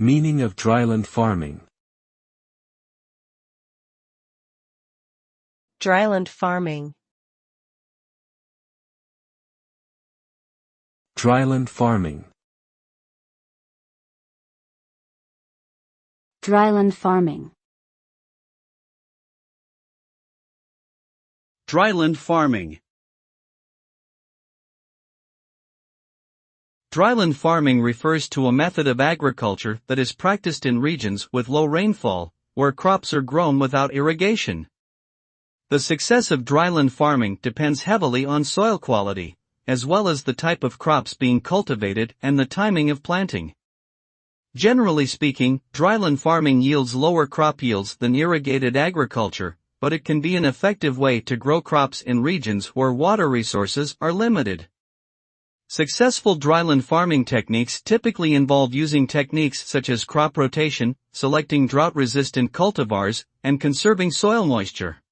Meaning of dryland farming. Dryland farming. Dryland farming. Dryland farming. Dryland farming. Dryland farming refers to a method of agriculture that is practiced in regions with low rainfall, where crops are grown without irrigation. The success of dryland farming depends heavily on soil quality, as well as the type of crops being cultivated and the timing of planting. Generally speaking, dryland farming yields lower crop yields than irrigated agriculture, but it can be an effective way to grow crops in regions where water resources are limited. Successful dryland farming techniques typically involve using techniques such as crop rotation, selecting drought-resistant cultivars, and conserving soil moisture.